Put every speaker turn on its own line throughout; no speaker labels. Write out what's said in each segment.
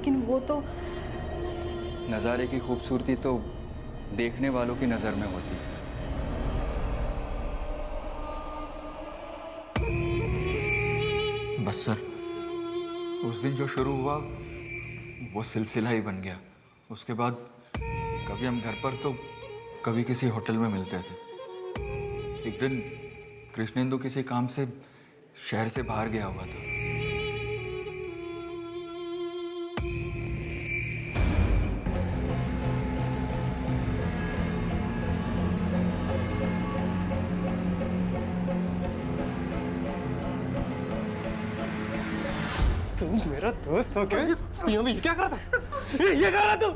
लेकिन वो तो
नज़ारे की खूबसूरती तो देखने वालों की नज़र में होती है। बस सर, उस दिन जो शुरू हुआ वो सिलसिला ही बन गया। उसके बाद कभी हम घर पर तो कभी किसी होटल में मिलते थे। एक दिन कृष्णेंदु किसी काम से शहर से बाहर गया हुआ था।
तू मेरा दोस्त हो क्या? यहाँ पे क्या कर रहा था? ये कर रहा तू?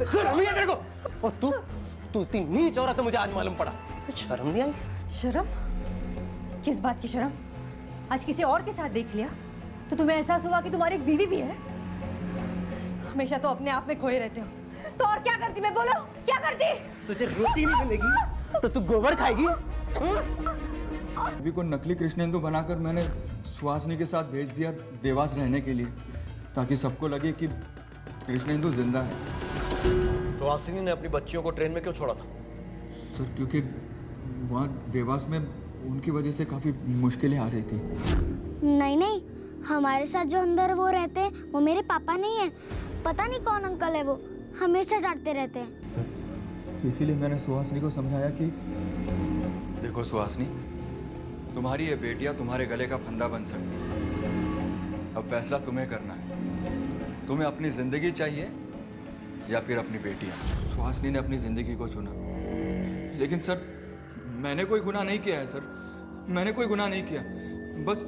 शर्म नहीं है तेरे को? और तू इतनी नीच औरत है, मुझे आज मालूम पड़ा। कुछ शर्म नहीं आई?
शर्म? किस बात की शर्म? आज किसी और के साथ देख लिया तो तुम्हें एहसास हुआ कि तुम्हारी एक बीवी भी है? हमेशा तो अपने आप में खोए रहते हो। तो और क्या करती? मैं बोलो, क्या करती?
तुझे रोटी नहीं मिलेगी तो तू गोबर खाएगी?
बीवी को नकली कृष्णेंदु बनाकर मैंने सुहासिनी के साथ भेज दिया देवास रहने के लिए, ताकि सबको लगे कि कृष्णेंदु जिंदा है।
सुहासिनी ने अपनी बच्चियों को ट्रेन में क्यों छोड़ा था?
सर, क्योंकि वहाँ देवास में उनकी वजह से काफ़ी मुश्किलें आ रही थी।
नहीं, हमारे साथ जो अंदर वो रहते हैं वो मेरे पापा नहीं है। पता नहीं कौन अंकल है, वो हमेशा डांटते रहते हैं।
सर, इसीलिए मैंने सुहासिनी को समझाया कि देखो सुहासिनी, तुम्हारी ये बेटियां तुम्हारे गले का फंदा बन सकती है। अब फैसला तुम्हें करना है। तुम्हें अपनी जिंदगी चाहिए या फिर अपनी बेटियां। सुहासिनी ने अपनी जिंदगी को चुना। लेकिन सर, मैंने कोई गुनाह नहीं किया है सर। मैंने कोई गुनाह नहीं किया। बस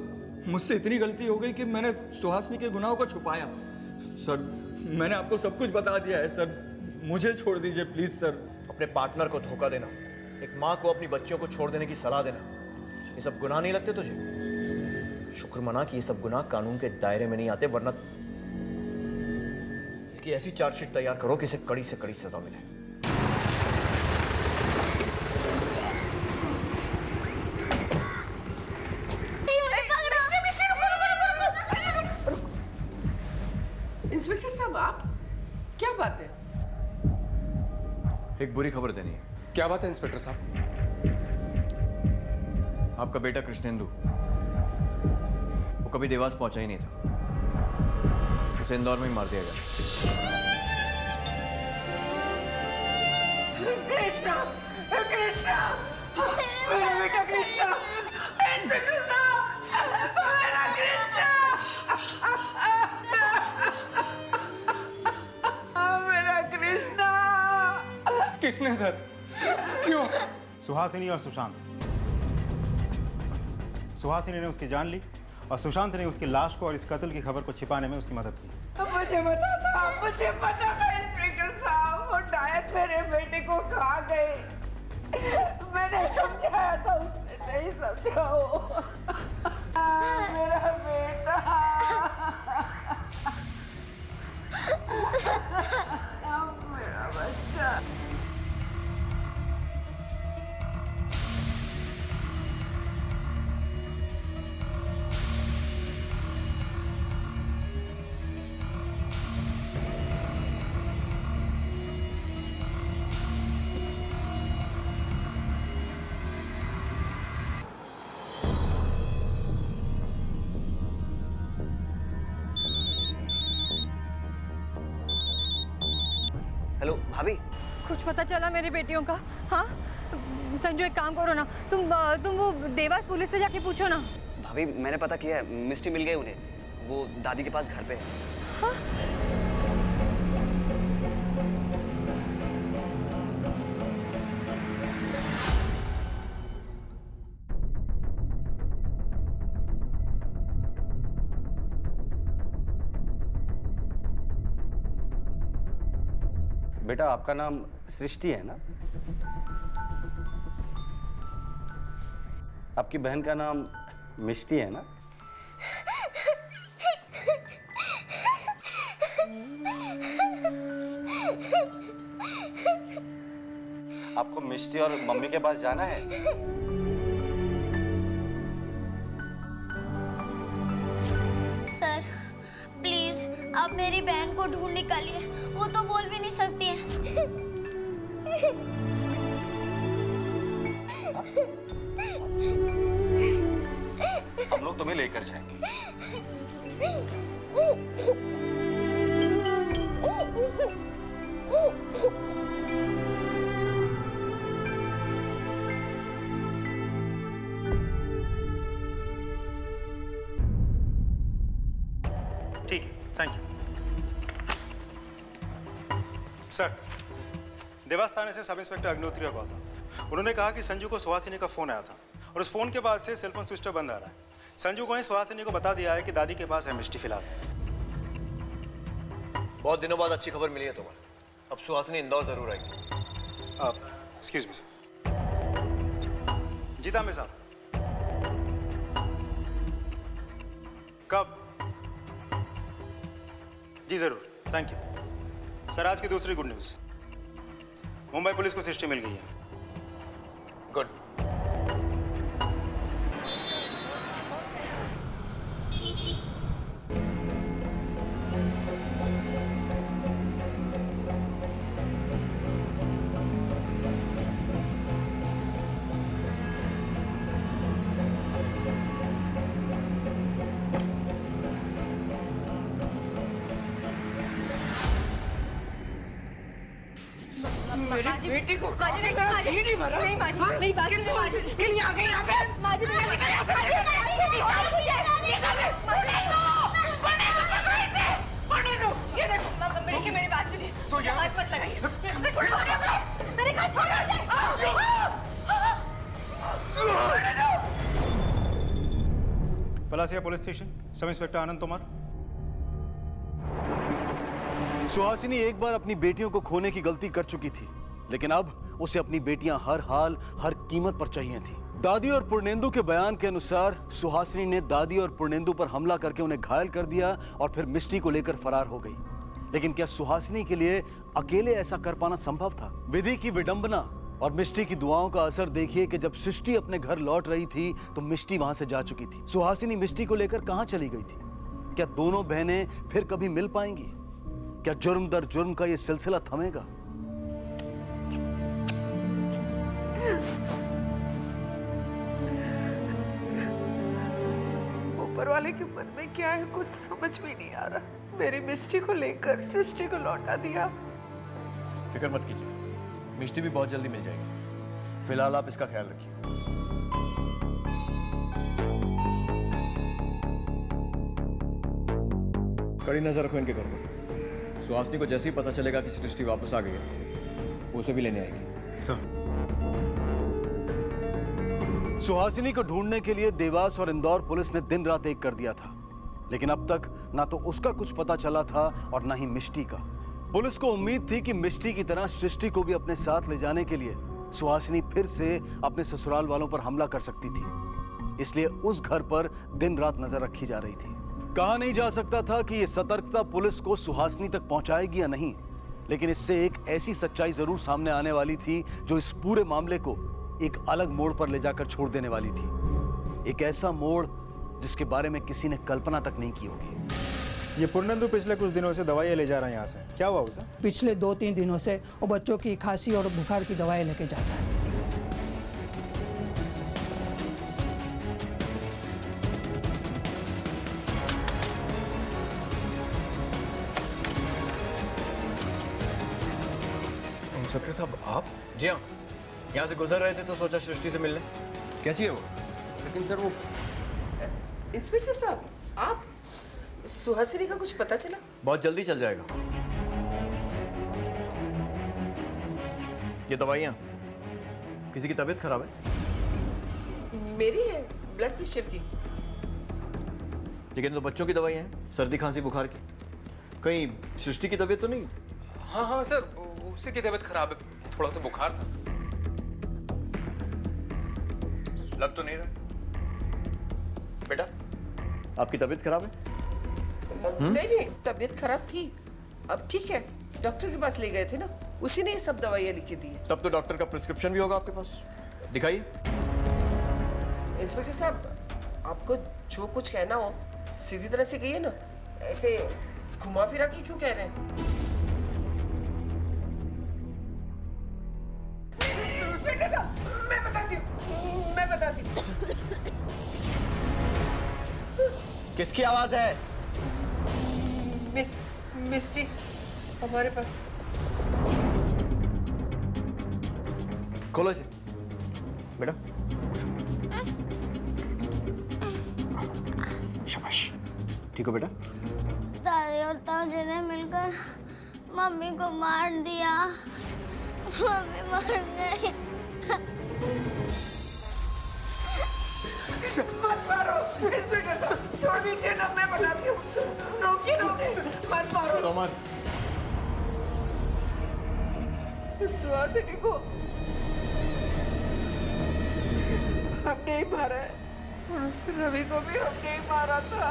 मुझसे इतनी गलती हो गई कि मैंने सुहासिनी के गुनाहों को छुपाया। सर, मैंने आपको सब कुछ बता दिया है सर। मुझे छोड़ दीजिए प्लीज सर।
अपने पार्टनर को धोखा देना, एक माँ को अपनी बच्चियों को छोड़ देने की सलाह देना, ये सब गुनाह नहीं लगते तुझे? शुक्र मना कि ये सब गुनाह कानून के दायरे में नहीं आते, वरना इसकी ऐसी चार्जशीट तैयार करो कि इसे कड़ी से कड़ी सजा मिले।
इंस्पेक्टर साहब, आप क्या बात है?
एक बुरी खबर देनी है।
क्या बात है इंस्पेक्टर साहब?
आपका बेटा कृष्णेंदु, वो कभी देवास पहुंचा ही नहीं था। उसे इंदौर में ही मार दिया गया।
कृष्णा, कृष्णा, मेरा बेटा कृष्णा, इंस्पेक्टर साहब, मेरा कृष्णा, मेरा कृष्णा।
किसने सर? क्यों?
सुहासिनी और सुशांत। सुहासिनी ने उसकी जान ली और सुशांत ने उसकी लाश को और इस कत्ल की खबर को छिपाने में उसकी मदद की।
मुझे पता था इंस्पेक्टर साहब, वो डायन मेरे बेटे को खा गए। मैंने समझाया था, उससे नहीं समझा। वो मेरा बेटा, मेरा बच्चा।
हेलो भाभी।
कुछ पता चला मेरी बेटियों का? हाँ संजू, एक काम करो ना, तुम वो देवास पुलिस से जाके पूछो ना।
भाभी, मैंने पता किया है, मिस्टी मिल गई उन्हें। वो दादी के पास घर पे है।
हाँ?
बेटा, आपका नाम सृष्टि है ना? आपकी बहन का नाम मिष्टी है ना? आपको मिष्टी और मम्मी के पास जाना है?
सर प्लीज आप मेरी बहन को ढूंढ निकालिए, वो तो बोल भी नहीं सकती है।
हम लोग तुम्हें लेकर जाएंगे।
ठीक है, थैंक यू सर। देवास थाने से सब इंस्पेक्टर अग्निहोत्री का कॉल था। उन्होंने कहा कि संजू को सुहासिनी का फोन आया था और उस फोन के बाद से सेलफोन स्विच ऑफ बंद आ रहा है। संजू को सुहासिनी को बता दिया है कि दादी के पास है मिष्टी फिलहाल।
बहुत दिनों बाद अच्छी खबर मिली है तुम्हें। अब सुहासिनी इंदौर जरूर आएगी।
आप एक्सक्यूज मी सर। जी तांबे साहब, कब? जी जरूर, थैंक यू सर। आज की दूसरी गुड न्यूज़, मुंबई पुलिस को सिस्टम मिल गई है।
गुड।
मेरी बेटी को
बाजी नहीं,
मेरा
बाजी
जी नहीं भरा।
नहीं, बाजी,
हाँ?
मेरी बात
कि
सुनो,
तुम
बाजी।
इसके लिए आ गई यहाँ पे?
बाजी मुझे
निकल यहाँ से, निकाल मुझे, निकाल मुझे। पढ़ने दो पकड़ो इसे, पढ़ने दो। ये देखो
मेरी बात सुनिए,
तो यहाँ
हाथ मत लगाइए। मेरे हाथ छोड़ो।
Palasia police station, sub inspector Anand Tomar.
Suhasini एक बार अपनी बेटियों को खोने की गलती कर चुकी थी, लेकिन अब उसे अपनी बेटियां हर हाल हर कीमत पर चाहिए थी। दादी और पूर्णेंदु के बयान के अनुसार सुहासिनी ने दादी और पूर्णेंदु पर हमला करके उन्हें घायल कर दिया और फिर मिष्टी को लेकर फरार हो गई। लेकिन क्या सुहासिनी के लिए अकेले ऐसा कर पाना संभव था? विधि की विडंबना और मिष्टी की दुआओं का असर देखिए कि जब सृष्टि अपने घर लौट रही थी तो मिष्टी वहां से जा चुकी थी। सुहासिनी मिष्टी को लेकर कहां चली गई थी? क्या दोनों बहनें फिर कभी मिल पाएंगी? क्या जुर्म दर जुर्म का यह सिलसिला थमेगा?
ऊपर वाले के मन में क्या है कुछ समझ में नहीं आ रहा। मेरी मिष्टी को लेकर सृष्टि को लौटा दिया।
फिक्र मत कीजिए, मिष्टी भी बहुत जल्दी मिल जाएगी। फिलहाल आप इसका ख्याल रखिए। कड़ी नजर रखो इनके घर पर। सुहासिनी को जैसे ही पता चलेगा कि सृष्टि वापस आ गई है, वो उसे भी लेने आएगी।
सर,
सुहासिनी को ढूंढने के लिए देवास और इंदौर पुलिस ने दिन रात एक कर दिया था, लेकिन अब तक ना तो उसका कुछ पता चला था और ना ही मिष्टी का। पुलिस को उम्मीद थी कि मिष्टी की तरह सृष्टि को भी अपने साथ ले जाने के लिए सुहासिनी फिर से अपने ससुराल वालों पर हमला कर सकती थी, इसलिए उस घर पर दिन रात नजर रखी जा रही थी। कहा नहीं जा सकता था कि यह सतर्कता पुलिस को सुहासिनी तक पहुंचाएगी या नहीं, लेकिन इससे एक ऐसी सच्चाई जरूर सामने आने वाली थी जो इस पूरे मामले को एक अलग मोड़ पर ले जाकर छोड़ देने वाली थी। एक ऐसा मोड़ जिसके बारे में किसी ने कल्पना तक नहीं की होगी।
ये पूर्णेंदु पिछले कुछ दिनों से दवाइयाँ ले जा रहा है यहाँ से, क्या हुआ उसे?
पिछले 2-3 दिनों से वो बच्चों की खांसी और बुखार की दवाई लेके जाता है।
इंस्पेक्टर साहब आप? जी हाँ, यहाँ से गुजर रहे थे तो सोचा सृष्टि से मिलने। कैसी है वो?
लेकिन सर वो इंस्पेक्टर साहब आप, सुहासिनी का कुछ पता चला?
बहुत जल्दी चल जाएगा। ये दवाइयाँ, किसी की तबीयत खराब है?
मेरी है ब्लड प्रेशर की।
लेकिन तो बच्चों की दवाइयाँ हैं, सर्दी खांसी बुखार की। कहीं सृष्टि की तबीयत तो नहीं?
हाँ हाँ सर, उसी की तबीयत खराब है, थोड़ा सा बुखार था।
लग तो नहीं रहा। बेटा, आपकी तबीयत खराब है?
नहीं, तबीयत खराब थी, अब ठीक है। डॉक्टर के पास ले गए थे ना, उसी ने ये सब दवाइयाँ लिख के दी है।
तब तो डॉक्टर का प्रिस्क्रिप्शन भी होगा आपके पास, दिखाइए।
इंस्पेक्टर साहब, आपको जो कुछ कहना हो सीधी तरह से कहिए ना, ऐसे घुमा फिरा के क्यों कह रहे हैं? इंस्पेक्टर साहब, मैं बताती हूँ।
किसकी आवाज है?
मिस्टी हमारे पास।
खोलो इसे बेटा। शाबाश, ठीक हो बेटा?
दादी और ताऊ ने मिलकर मम्मी को मार दिया। मम्मी मर गई।
मारो इंस्पेक्टर साहब, छोड़ दीजिए ना, मैं बताती हूँ। रोकिए ना उन्हें, मत मारो।
रोमन,
सुहासिनी को हमने ही मारा है और उस रवि को भी हमने ही मारा था।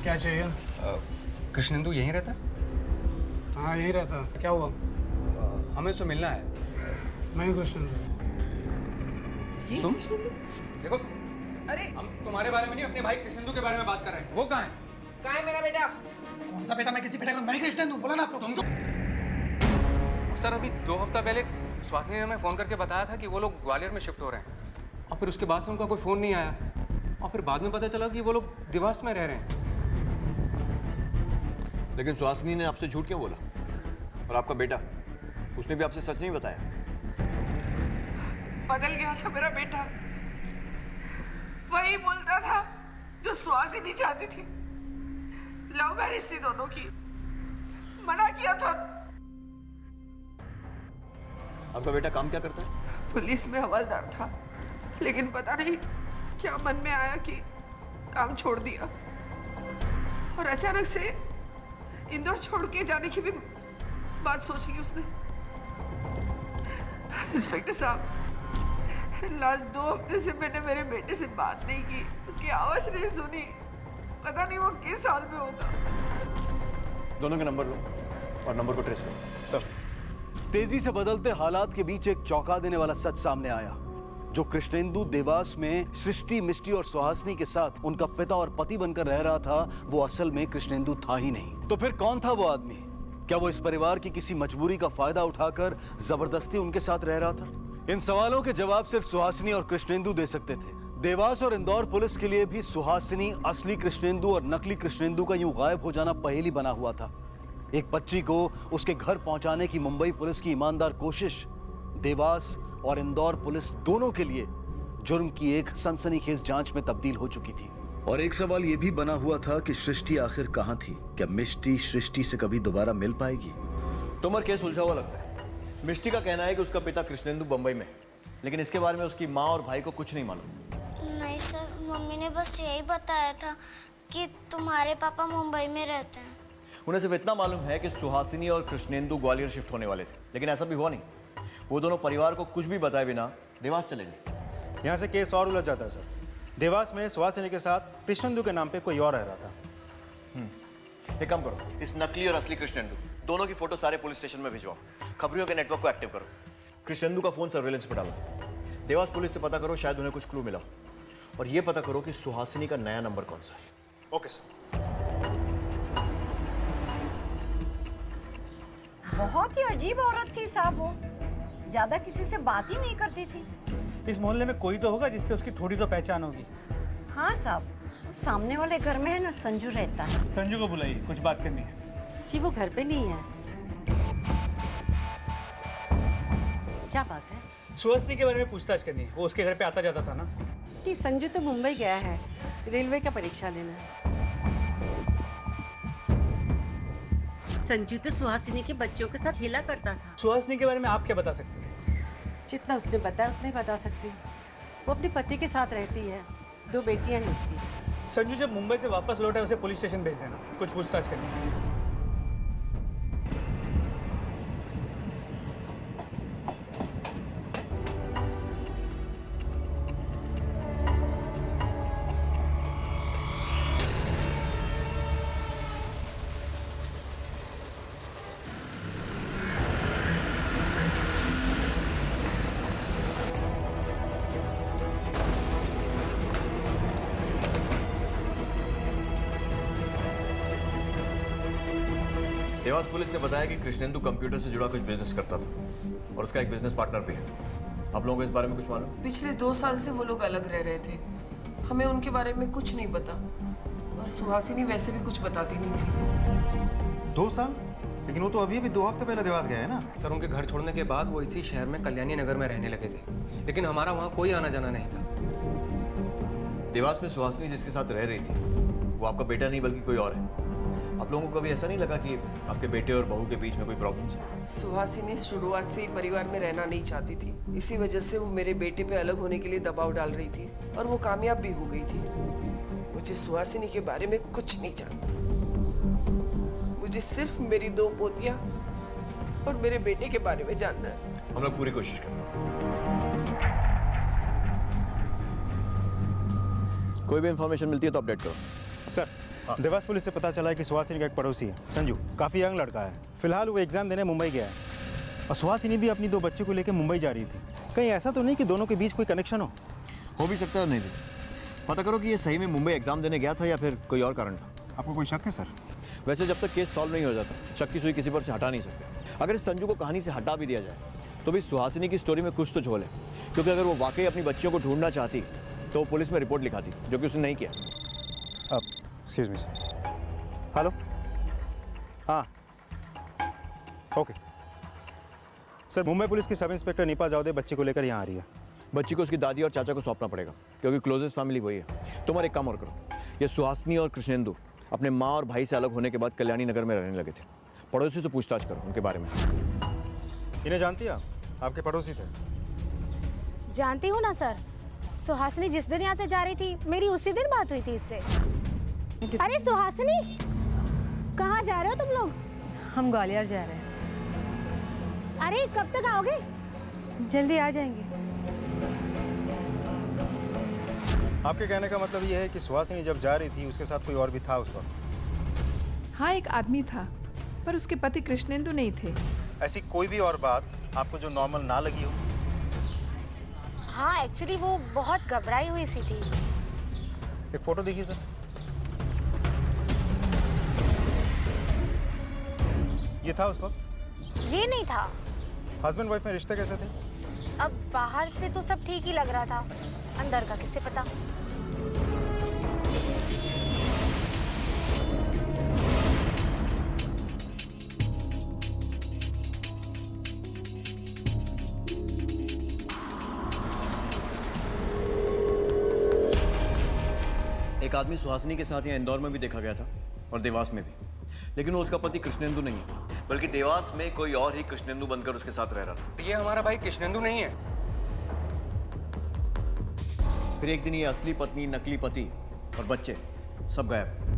क्या चाहिए?
कृष्णेंदु यहीं रहता है?
हाँ यहीं रहता। क्या हुआ?
हमें उससे मिलना है।
मैं कृष्णेंदु।
तुम? देखो, अरे हम तुम्हारे बारे में नहीं, अपने भाई कृष्णेंदु के बारे में बात कर रहे हैं। वो कहाँ है?
कहाँ है मेरा बेटा?
कौन सा बेटा? मैं किसी बेटा का? मैं कृष्णेंदु, बोला ना आपको।
तुम तो सर अभी 2 हफ्ता पहले सुहासिनी ने हमें फोन करके बताया था कि वो लोग ग्वालियर में शिफ्ट हो रहे हैं, और फिर उसके बाद से उनका कोई फोन नहीं आया, और फिर बाद में पता चला कि वो लोग देवास में रह रहे हैं।
लेकिन सुहासिनी ने आपसे झूठ क्यों बोला? और आपका बेटा, उसने भी आपसे सच नहीं बताया?
बदल गया था मेरा बेटा। वही बोलता था जो सुहासिनी चाहती थी। लव मैरिज थी दोनों की, मना किया था।
आपका बेटा काम क्या करता है?
पुलिस में हवलदार था, लेकिन पता नहीं क्या मन में आया कि काम छोड़ दिया, और अचानक से इंदौर छोड़ के जाने की भी बात सोच ली उसने। इंस्पेक्टर साहब, लास्ट 2 हफ्ते से मैंने मेरे बेटे से बात नहीं की, उसकी आवाज नहीं सुनी। पता नहीं वो किस हाल में होगा।
दोनों के नंबर लो और नंबर को ट्रेस करो।
सर, तेजी से बदलते हालात के बीच एक चौंका देने वाला सच सामने आया। जो कृष्णेंदु देवास में सृष्टि, मिष्टी और सुहासिनी के साथ उनका पिता और पति बनकर रह रहा था, वो असल में कृष्णेंदु था ही नहीं। तो फिर कौन था वो आदमी? क्या वो इस परिवार की किसी मजबूरी का फायदा उठाकर जबरदस्ती उनके साथ रह रहा था? इन सवालों के जवाब सिर्फ सुहासिनी और कृष्णेंदु दे सकते थे। देवास और इंदौर पुलिस के लिए भी सुहासिनी, असली कृष्णेंदु और नकली कृष्णेंदु का यूं गायब हो जाना पहेली बना हुआ था। एक बच्ची को उसके घर पहुंचाने की मुंबई पुलिस की ईमानदार कोशिश देवास और इंदौर पुलिस दोनों के लिए जुर्म की एक सनसनीखेज जांच में तब्दील हो चुकी थी। और एक सवाल यह भी बना हुआ था कि सृष्टि आखिर कहां थी? क्या मिष्टी सृष्टि से कभी दोबारा मिल पाएगी?
तोमर, केस उलझा हुआ लगता है। मिष्टी का कहना है कि उसका पिता कृष्णेंदु बंबई में, लेकिन इसके बारे में उसकी माँ और भाई को कुछ नहीं मालूम।
नहीं सर, मम्मी ने बस यही बताया था कि तुम्हारे पापा मुंबई में रहते हैं।
उन्हें सिर्फ इतना मालूम है कि सुहासिनी और कृष्णेंदु ग्वालियर शिफ्ट होने वाले थे, लेकिन ऐसा भी हुआ नहीं। वो दोनों परिवार को कुछ भी बताए बिना देवास चले गए।
यहाँ से केस और उलझ जाता है सर। देवास में सुहासिनी के साथ कृष्णेंदु के नाम पे कोई और रह रहा था।
एक काम करो, इस नकली और असली कृष्णेंदु दोनों की फोटो सारे पुलिस स्टेशन में भिजवाओ। खबरियों के नेटवर्क को एक्टिव करो। कृष्णेंदु का फोन सर्वेलेंस पर डालो। देवास पुलिस से पता करो, शायद उन्हें कुछ क्लू मिला। और ये पता करो कि सुहासिनी का नया नंबर कौन सा है।
Okay sir.
बहुत ही अजीब औरत थी साहब वो, ज्यादा किसी से बात ही नहीं करती थी।
इस मोहल्ले में कोई तो होगा जिससे उसकी थोड़ी तो पहचान होगी।
हाँ साहब, सामने वाले घर में है ना, संजू रहता है।
संजू को बुलाइए, कुछ बात करनी है।
जी वो घर पे नहीं है। क्या बात है?
सुहासिनी के बारे में पूछताछ करनी है। वो उसके घर पे आता जाता था ना।
कि संजू तो मुंबई गया है रेलवे का परीक्षा देना। संजू तो सुहासिनी के बच्चों के साथ खेला करता था।
सुहासिनी के बारे में आप क्या बता सकते हैं?
जितना उसने बताया उतना ही बता सकती हूँ। वो अपने पति के साथ रहती है, 2 बेटियां हैं उसकी।
संजू जब मुंबई से वापस लौटा है उसे पुलिस स्टेशन भेज देना, कुछ पूछताछ करनी है।
देवास पुलिस ने बताया कि कृष्णेंदु कंप्यूटर से जुड़ा कुछ बिजनेस करता था और उसका एक बिजनेस पार्टनर भी है। आप लोगों को इस बारे में कुछ मालूम?
पिछले 2 साल से वो लोग अलग रह रहे थे। हमें उनके बारे में कुछ नहीं पता और सुहासिनी वैसे भी कुछ बताती नहीं थी।
2 साल? लेकिन वो तो अभी 2 हफ्ते पहले देवास गया है ना।
सर उनके घर छोड़ने के बाद वो इसी शहर में कल्याणी नगर में रहने लगे थे, लेकिन हमारा वहाँ कोई आना जाना नहीं था।
देवास में सुहासिनी जिसके साथ रह रही थी वो आपका बेटा नहीं बल्कि कोई और है। आप लोगों को कभी ऐसा नहीं लगा कि आपके बेटे और बहू के बीच में कोई प्रॉब्लम है?
सुहासिनी शुरुआत से ही परिवार में रहना नहीं चाहती थी। इसी वजह से वो मेरे बेटे पे अलग होने के लिए दबाव डाल रही थी और वो कामयाब भी हो गई थी। मुझे सुहासिनी के बारे में कुछ नहीं जानना। मुझे सिर्फ मेरी 2 पोतियां और मेरे बेटे के बारे में जानना है।
हम लोग पूरी कोशिश करेंगे। कोई भी इंफॉर्मेशन मिलती है तो अपडेट करो।
सर, देवास पुलिस से पता चला है कि सुहासिनी का एक पड़ोसी है संजू, काफ़ी यंग लड़का है। फिलहाल वो एग्जाम देने मुंबई गया है और सुहासिनी भी अपनी 2 बच्चों को लेकर मुंबई जा रही थी। कहीं ऐसा तो नहीं कि दोनों के बीच कोई कनेक्शन हो
भी सकता है, नहीं भी। पता करो कि ये सही में मुंबई एग्जाम देने गया था या फिर कोई और कारण था।
आपको कोई शक है सर?
वैसे जब तक केस सॉल्व नहीं हो जाता शक की सुई किसी पर से हटा नहीं सकते। अगर इस संजू को कहानी से हटा भी दिया जाए तो भी सुहासिनी की स्टोरी में कुछ तो झोल है, क्योंकि अगर वो वाकई अपनी बच्चियों को ढूंढना चाहती तो वो पुलिस में रिपोर्ट लिखाती, जो कि उसने नहीं किया।
अब एक्सक्यूज मी सर। हेलो, हाँ, ओके सर। मुंबई पुलिस की सब इंस्पेक्टर नीपा जावदे बच्ची को लेकर यहाँ आ रही है।
बच्ची को उसकी दादी और चाचा को सौंपना पड़ेगा, क्योंकि क्लोजेस्ट फैमिली वही है। तुम और एक काम और करो, ये सुहासिनी और कृष्णेंदु अपने माँ और भाई से अलग होने के बाद कल्याणी नगर में रहने लगे थे। पड़ोसी से पूछताछ करो उनके बारे में।
इन्हें जानती है आप? आपके पड़ोसी थे?
जानती हूँ ना सर। सुहासिनी जिस दिन यहाँ से जा रही थी मेरी उसी दिन बात हुई थी इससे। अरे सुहासिनी, कहाँ जा रहे हो तुम लोग?
हम ग्वालियर जा रहे हैं।
अरे कब तक आओगे?
जल्दी आ जाएंगे।
आपके कहने का मतलब ये है कि सुहासिनी जब जा रही थी उसके साथ कोई और भी था उस वक्त?
हाँ, एक आदमी था, पर उसके पति कृष्णेंदु नहीं थे।
ऐसी कोई भी और बात आपको जो नॉर्मल ना लगी हो?
हाँ, एक्चुअली वो बहुत घबराई हुई सी थी।
एक फोटो देखिए सर। ये था उस वक्त?
ये नहीं था।
हस्बैंड वाइफ में रिश्ते कैसे थे?
अब बाहर से तो सब ठीक ही लग रहा था, अंदर का किसे पता।
एक आदमी सुहासिनी के साथ यहाँ इंदौर में भी देखा गया था और देवास में भी, लेकिन वो उसका पति कृष्णेंदु नहीं है, बल्कि देवास में कोई और ही कृष्णेंदु बनकर उसके साथ रह रहा था।
ये हमारा भाई कृष्णेंदु नहीं है।
फिर एक दिन ये असली पत्नी, नकली पति और बच्चे सब गायब।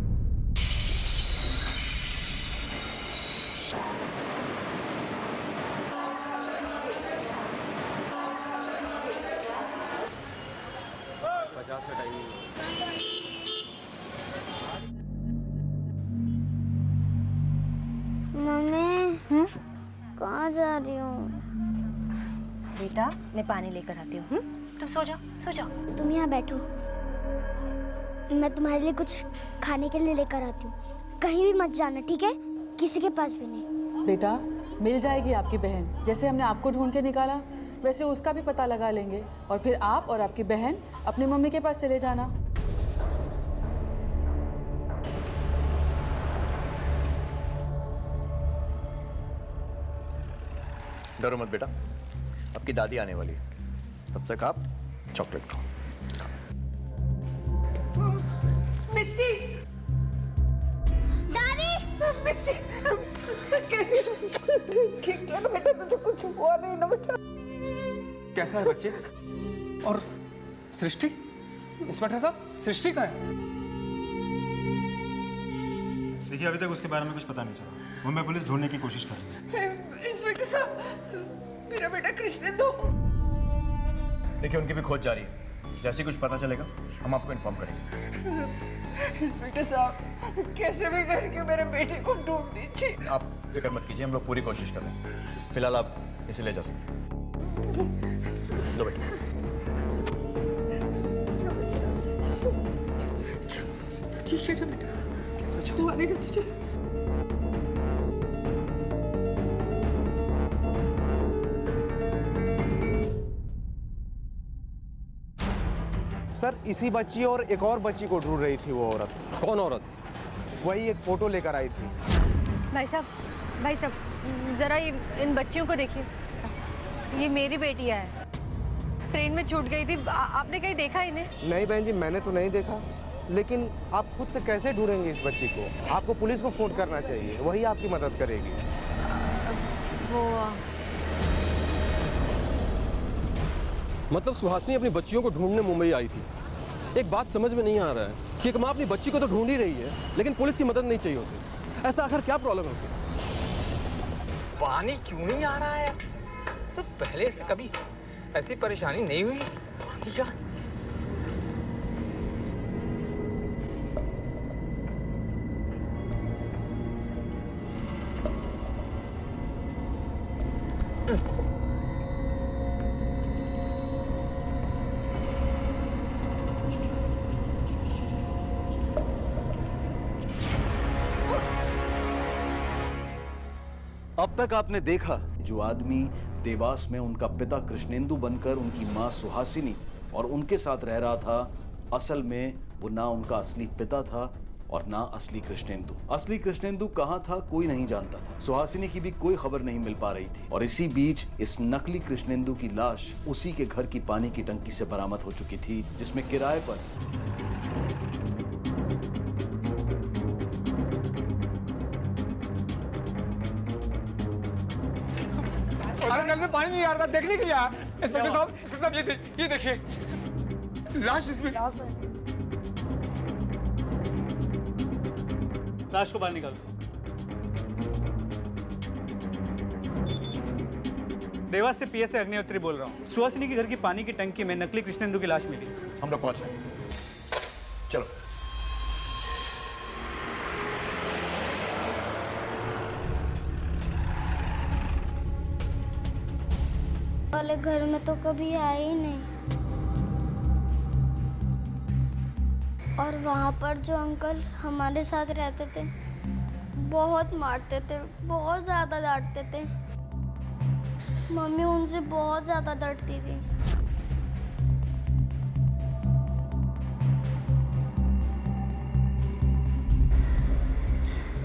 मम्मी, कहाँ जा रही हूँ?
बेटा, मैं पानी लेकर आती हूँ। तुम सो जाओ, सो जाओ।
तुम यहाँ बैठो, मैं तुम्हारे लिए कुछ खाने के लिए लेकर आती हूँ। कहीं भी मत जाना, ठीक है? किसी के पास भी नहीं।
बेटा, मिल जाएगी आपकी बहन। जैसे हमने आपको ढूंढ के निकाला वैसे उसका भी पता लगा लेंगे और फिर आप और आपकी बहन अपनी मम्मी के पास चले जाना।
डरो मत बेटा, आपकी दादी आने वाली है, तब तक आप चॉकलेट खाओ।
मिस्टी,
दादी,
मिस्टी, कैसी? ठीक है ना बेटा, तुझे कुछ हुआ नहीं ना बेटा?
कैसा है बच्चे? और सृष्टि? इंस्पेक्टर साहब, सृष्टि कहाँ है?
देखिए, अभी तक उसके बारे में कुछ पता नहीं चला। मुंबई पुलिस ढूंढने की कोशिश कर रही है।
इंस्पेक्टर साहब, मेरा बेटा कृष्णेंदु।
देखिए, उनकी भी खोज जारी है। जैसे कुछ पता चलेगा हम आपको इन्फॉर्म करेंगे।
इंस्पेक्टर साहब, कैसे भी करके मेरे बेटे को ढूंढ दीजिए।
आप फिक्र मत कीजिए, हम लोग पूरी कोशिश कर रहे हैं। फिलहाल आप इसे ले जा सकते हैं। लो बेटा।
ठीक है ना बेटा, तू आने का तुझे।
सर इसी बच्ची और एक और बच्ची को ढूंढ रही थी वो औरत।
कौन औरत?
वही एक फोटो लेकर आई थी।
भाई साहब ज़रा ये इन बच्चियों को देखिए। ये मेरी बेटियाँ है, ट्रेन में छूट गई थी। आपने कहीं देखा इन्हें?
नहीं बहन जी, मैंने तो नहीं देखा, लेकिन आप खुद से कैसे ढूंढेंगे इस बच्ची को? आपको पुलिस को फोन करना चाहिए, वही आपकी मदद करेगी।
वो
मतलब सुहासिनी अपनी बच्चियों को ढूंढने मुंबई आई थी। एक बात समझ में नहीं आ रहा है कि एक माँ अपनी बच्ची को तो ढूंढ ही रही है, लेकिन पुलिस की मदद नहीं चाहिए उसे। ऐसा आखिर क्या प्रॉब्लम है उसे?
पानी क्यों नहीं आ रहा है? तो पहले से कभी ऐसी परेशानी नहीं हुई पानी का।
अब तक आपने देखा जो आदमी देवास में उनका पिता कृष्णेंदु बनकर उनकी मां सुहासिनी और उनके साथ रह रहा था, असल में वो ना उनका असली पिता था और ना असली कृष्णेंदु। असली कृष्णेंदु कहां था कोई नहीं जानता था। सुहासिनी की भी कोई खबर नहीं मिल पा रही थी और इसी बीच इस नकली कृष्णेंदु की लाश उसी के घर की पानी की टंकी से बरामद हो चुकी थी, जिसमें किराए पर
हमारे नल में पानी नहीं आ रहा था, देखने के लिए आया। इंस्पेक्टर साहब ये देखिए लाश इसमें।
लाश को बाहर निकालो। देवास से पीएसए अग्निहोत्री बोल रहा हूँ। सुहासिनी के घर की पानी की टंकी में नकली कृष्णेंदु की लाश मिली।
हम लोग पहुंच रहे हैं, चलो।
वाले घर में तो कभी आए ही नहीं, और वहाँ पर जो अंकल हमारे साथ रहते थे बहुत मारते थे, बहुत ज़्यादा डांटते थे। मम्मी उनसे बहुत ज़्यादा डरती थी।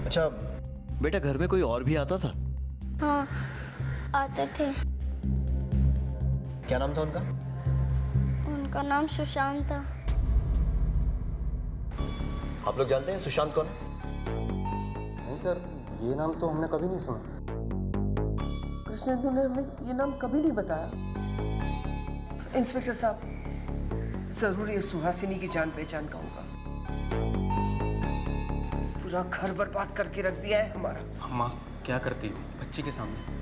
अच्छा बेटा, घर में कोई और भी आता था?
हाँ आते थे।
क्या नाम था उनका?
उनका नाम सुशांत था।
आप लोग जानते हैं सुशांत कौन है?
नहीं सर, ये नाम तो हमने कभी नहीं सुना।
कृष्णेंदु ने हमें ये नाम कभी नहीं बताया। इंस्पेक्टर साहब, जरूर ये सुहासिनी की जान पहचान का होगा। पूरा घर बर्बाद करके रख दिया है हमारा।
माँ क्या करती बच्ची के सामने?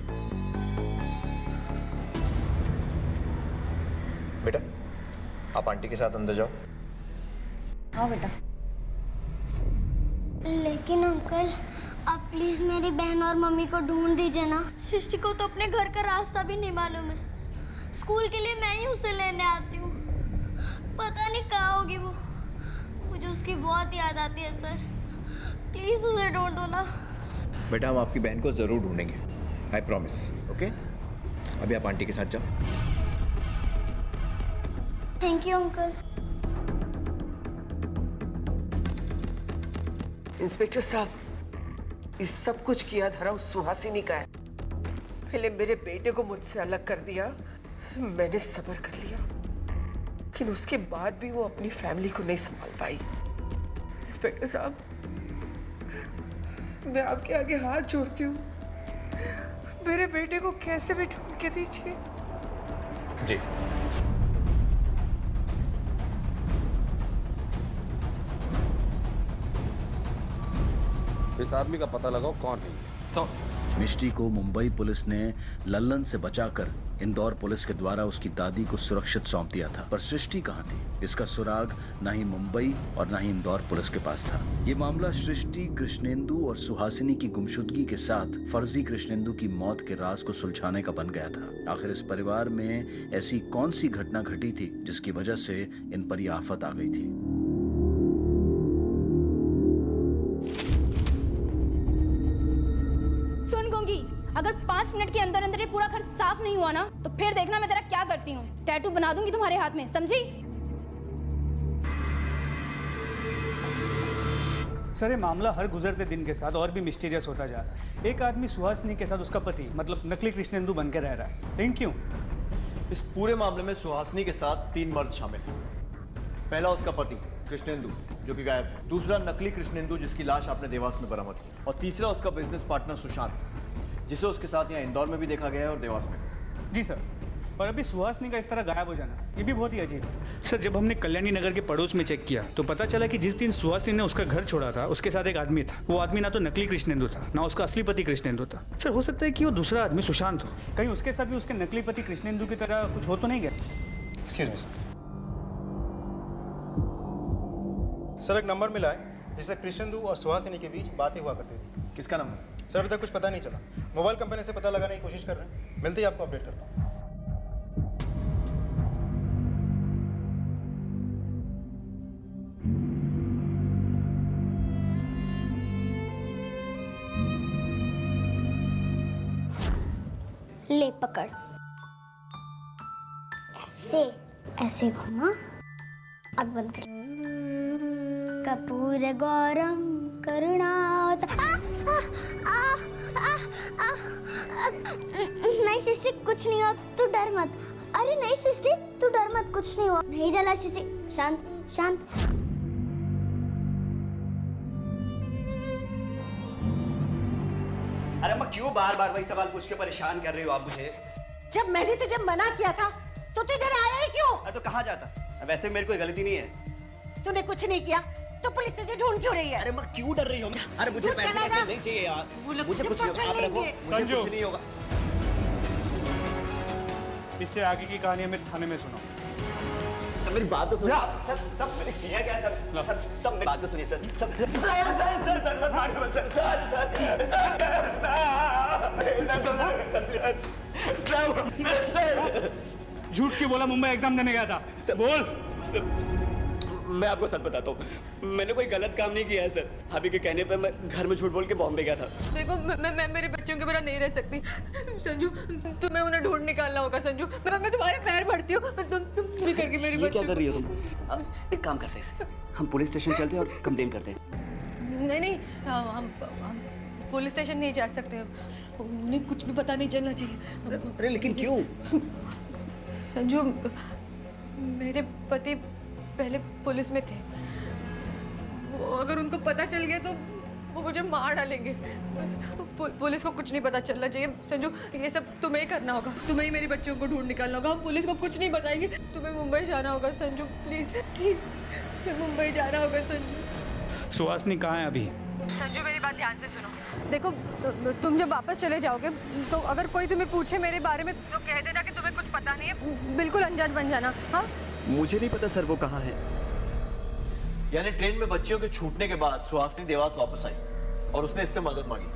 बेटा आप आंटी के साथ अंदर जाओ।
हाँ बेटा।
लेकिन अंकल आप प्लीज मेरी बहन और मम्मी को ढूंढ दीजिए ना। सृष्टि को तो अपने घर का रास्ता भी नहीं मालूम है। स्कूल के लिए मैं ही उसे लेने आती हूँ, पता नहीं कहाँ होगी वो। मुझे उसकी बहुत याद आती है सर, प्लीज उसे ढूंढ दो ना।
बेटा हम आपकी बहन को जरूर ढूंढेंगे, आई प्रॉमिस। ओके, अभी आप आंटी के साथ जाओ।
Thank you uncle.
इंस्पेक्टर साहब, इस सब कुछ किया धरा उस सुहासिनी का है। पहले मेरे बेटे को मुझसे अलग कर दिया, मैंने सब्र कर लिया, लेकिन उसके बाद भी वो अपनी फैमिली को नहीं संभाल पाई। इंस्पेक्टर साहब, मैं आपके आगे हाथ जोड़ती हूँ, मेरे बेटे को कैसे भी ढूंढ के दीजिए।
जी
इस आदमी का पता लगाओ कौन है।
मिष्टी को मुंबई पुलिस ने लल्लन से बचाकर इंदौर पुलिस के द्वारा उसकी दादी को सुरक्षित सौंप दिया था, पर सृष्टि कहाँ थी? इसका सुराग न ही मुंबई और न ही इंदौर पुलिस के पास था। ये मामला सृष्टि, कृष्णेंदु और सुहासिनी की गुमशुदगी के साथ फर्जी कृष्णेंदु की मौत के राज को सुलझाने का बन गया था। आखिर इस परिवार में ऐसी कौन सी घटना घटी थी जिसकी वजह से इन पर यह आफत आ गई थी?
अगर 5 मिनट के अंदर अंदर ये पूरा घर साफ नहीं हुआ ना, तो फिर देखना मैं तेरा क्या करती हूँ। टैटू बना दूंगी तुम्हारे हाथ में, समझी?
सर ये मामला हर गुजरते दिन के साथ और भी मिस्टीरियस होता जा रहा है। एक आदमी सुहासिनी के साथ उसका पति मतलब नकली कृष्णेंदु बन के रह रहा है, लेकिन क्यों?
इस पूरे मामले में सुहासिनी के साथ 3 मर्द शामिल हैं। पहला उसका पति कृष्णेंदु जो कि गायब है, दूसरा नकली कृष्णेंदु जिसकी लाश आपने देवास में बरामद की, और तीसरा उसका बिजनेस पार्टनर सुशांत जिसे उसके साथ यहाँ इंदौर में भी देखा गया है और देवास में।
जी सर, और अभी सुहासिनी का इस तरह गायब हो जाना ये भी बहुत ही अजीब है। सर जब हमने कल्याणी नगर के पड़ोस में चेक किया तो पता चला कि जिस दिन सुहासिनी ने उसका घर छोड़ा था उसके साथ एक आदमी था। वो आदमी ना तो नकली कृष्णेंदु था ना उसका असली पति कृष्णेंदु था। सर हो सकता है कि वो दूसरा आदमी सुशांत हो, कहीं उसके साथ भी उसके नकली पति कृष्णेंदु की तरह कुछ हो तो नहीं गया?
एक्सक्यूज मी सर, एक नंबर मिला है जिससे कृष्णेंदु और सुहासिनी के बीच बातें हुआ करती थी।
किसका नंबर?
सर अभी तक कुछ पता नहीं चला। मोबाइल कंपनी से पता लगाने की कोशिश कर रहे हैं, मिलते ही आपको अपडेट करता हूँ।
ले पकड़, ऐसे ऐसे घुमा, आग बंद कर। कपूर गौरम करुणावत। नहीं सृष्टि कुछ नहीं हुआ, तू डर मत। अरे नहीं सृष्टि तू डर मत, कुछ नहीं हुआ। नहीं जला सृष्टि, शांत शांत।
अरे अम्मा क्यों बार बार वही सवाल पूछ के परेशान कर रही हो आप मुझे?
जब मैंने तुझे मना किया था तो तू इधर आया ही क्यों?
अरे तो कहाँ जाता? वैसे मेरी कोई गलती नहीं है।
तूने कुछ नहीं किया तो पुलिस तुझे ढूंढ क्यों रही है?
अरे मैं क्यों डर रही हूँ? अरे मुझे पैसे वैसे नहीं चाहिए यार, मुझे कुछ नहीं होगा, आप रखो, मुझे कुछ नहीं होगा।
इससे आगे की कहानी हमें थाने में सुनो।
सर मेरी बात तो सुनिए। सब मैंने किया क्या सर? सब मेरी बात तो सुनिए सर। सर मत मारो सर।
झूठ क्यों बोला? मुंबई एग्जाम देने गया था, बोल।
मैं आपको सच बताता हूँ, मैंने कोई गलत काम नहीं किया है सर। भाभी के कहने पे मैं घर में झूठ बोल के बॉम्बे गया था।
देखो मैं मेरे बच्चों के बिना नहीं रह सकती संजू, तुम्हें उन्हें ढूंढ निकालना होगा संजू। मैं तुम्हारे पैर पड़ती हूँ, तुम भी करके मेरी
ये क्या कर रही हो तुम? एक काम करते हैं, हम पुलिस स्टेशन चलते हैं और कंप्लेन करते हैं।
नहीं, हम पुलिस स्टेशन नहीं जा सकते, उन्हें कुछ भी पता नहीं चलना चाहिए।
अरे लेकिन क्यों?
संजू मेरे पति पहले पुलिस में थे, अगर उनको पता चल गया तो वो मुझे मार डालेंगे। पुलिस को कुछ नहीं पता चलना चाहिए संजू, ये सब तुम्हें ही करना होगा। तुम्हें ही मेरे बच्चों को ढूंढ निकालना होगा, हम पुलिस को कुछ नहीं बताएंगे। तुम्हें मुंबई जाना होगा संजू, प्लीज प्लीज तुम्हें मुंबई जाना होगा संजू।
सुहासिनी कहाँ है अभी?
संजू मेरी बात ध्यान से सुनो। देखो तुम जब वापस चले जाओगे तो अगर कोई तुम्हें पूछे मेरे बारे में तो कह देना कि तुम्हें कुछ पता नहीं है, बिल्कुल अनजान बन जाना। हाँ
मुझे नहीं पता सर वो कहाँ है।
यानी ट्रेन में बच्चियों के छूटने के बाद सुहासिनी देवास वापस आई और उसने इससे मदद मांगी।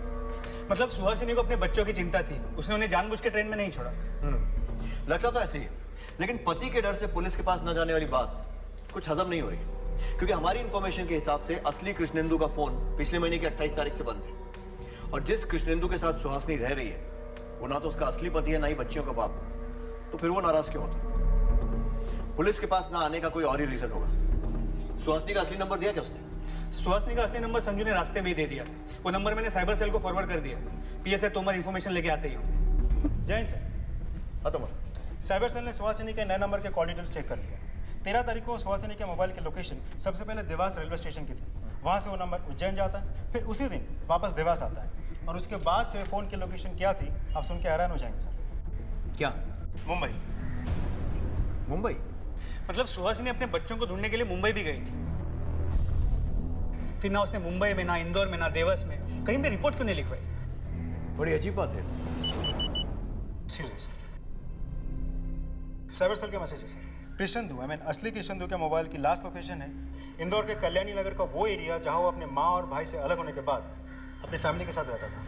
मतलब सुहासिनी को अपने बच्चों की चिंता थी, उसने उन्हें जानबूझ के ट्रेन में नहीं छोड़ा।
लगता तो ऐसे ही है, लेकिन पति के डर से पुलिस के पास न जाने वाली बात कुछ हजम नहीं हो रही, क्योंकि हमारी इंफॉर्मेशन के हिसाब से असली कृष्णेंदु का फोन पिछले महीने की 28 तारीख से बंद है, और जिस कृष्णेंदु के साथ सुहासिनी रह रही है वो ना तो उसका असली पति है ना ही बच्चियों का बाप, तो फिर वो नाराज क्यों होता? पुलिस के पास ना आने का कोई और ही रीजन होगा। सुहासिनी का असली नंबर दिया क्या उसने?
सुहासिनी का असली नंबर संजू ने रास्ते में ही दे दिया। वो नंबर मैंने साइबर सेल को फॉरवर्ड कर दिया। पीएसआई तोमर इन्फॉर्मेशन लेके आते ही हो।
जैन सर।
हाँ तोमर।
साइबर सेल ने सुहासिनी के नए नंबर के कॉल डिटेल्स चेक कर लिया। 13 तारीख को सुहासिनी के मोबाइल की लोकेशन सबसे पहले देवास रेलवे स्टेशन की थी। वहाँ से वो नंबर उज्जैन जाता है, फिर उसी दिन वापस देवास आता है, और उसके बाद से फ़ोन की लोकेशन क्या थी आप सुन के हैरान हो जाएंगे सर।
क्या?
मुंबई।
मुंबई?
मतलब सुहासिनी अपने बच्चों को ढूंढने के लिए मुंबई भी गई थी, फिर ना उसने मुंबई में, ना इंदौर में, ना देवास में कहीं भी रिपोर्ट क्यों नहीं लिखवाई?
बड़ी अजीब बात है।
साइबर सेल का मैसेज है सर। कृष्णेंदु असली कृष्णेंदु के मोबाइल की लास्ट लोकेशन है इंदौर के कल्याणी नगर का वो एरिया जहां वो अपने माँ और भाई से अलग होने के बाद अपनी फैमिली के साथ रहता था।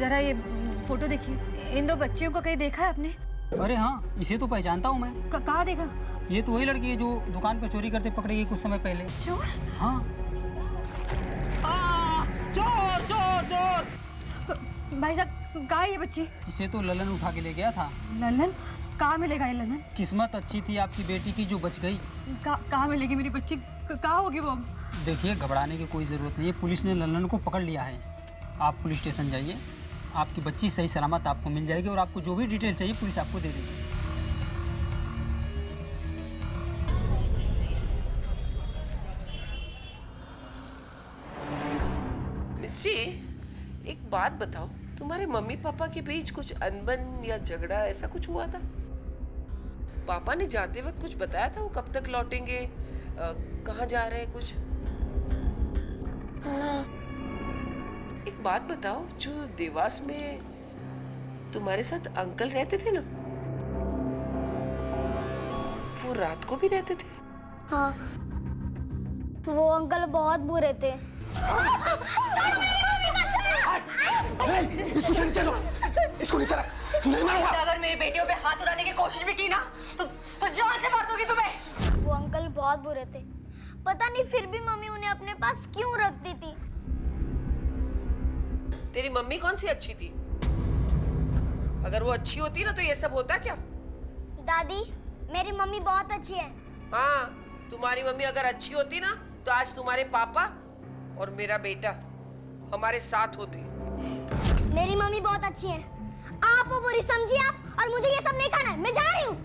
जरा ये फोटो देखिए। इन दो बच्चियों को कहीं देखा है आपने?
अरे हाँ, इसे तो पहचानता हूँ मैं।
कहाँ देखा?
ये तो वही लड़की है जो दुकान पे चोरी करते पकड़ी गई कुछ समय पहले।
चोर?
हाँ। चोर चोर चोर!
भाई साहब, कहाँ है ये बच्ची?
इसे तो ललन उठा के ले गया था।
ललन? कहाँ मिलेगा ये ललन?
किस्मत अच्छी थी आपकी बेटी की जो बच गई।
कहाँ मिलेगी मेरी बच्ची? कहाँ होगी वो?
देखिए, घबराने की कोई ज़रूरत नहीं है, पुलिस ने ललन को पकड़ लिया है। आप पुलिस स्टेशन जाइए, आपकी बच्ची सही सलामत आपको मिल जाएगी और आपको जो भी डिटेल चाहिए पुलिस आपको दे देगी।
मिस्टी, एक बात बताओ, तुम्हारे मम्मी पापा के बीच कुछ अनबन या झगड़ा ऐसा कुछ हुआ था? पापा ने जाते वक्त कुछ बताया था वो कब तक लौटेंगे, कहाँ जा रहे हैं कुछ? एक बात बताओ, जो देवास में तुम्हारे साथ अंकल रहते थे ना, वो रात को भी रहते थे?
हाँ, वो अंकल बहुत बुरे थे।
इसको नीचे चलो, इसको नीचे रख। नहीं मारूंगा।
अगर मेरी बेटियों पे हाथ उड़ाने की कोशिश भी की ना तो जान से मार दूंगी तुम्हें।
वो अंकल बहुत बुरे थे, पता नहीं फिर भी मम्मी उन्हें अपने पास क्यों रखती थी।
तेरी मम्मी कौन सी अच्छी थी? अगर वो अच्छी होती ना तो ये सब होता क्या?
दादी, मेरी मम्मी बहुत अच्छी है।
हाँ, तुम्हारी मम्मी अगर अच्छी होती ना तो आज तुम्हारे पापा और मेरा बेटा हमारे साथ होते।
मेरी मम्मी बहुत अच्छी है, आप वो बुरी समझिए आप, और मुझे ये सब नहीं खाना है, मैं जा रही हूँ।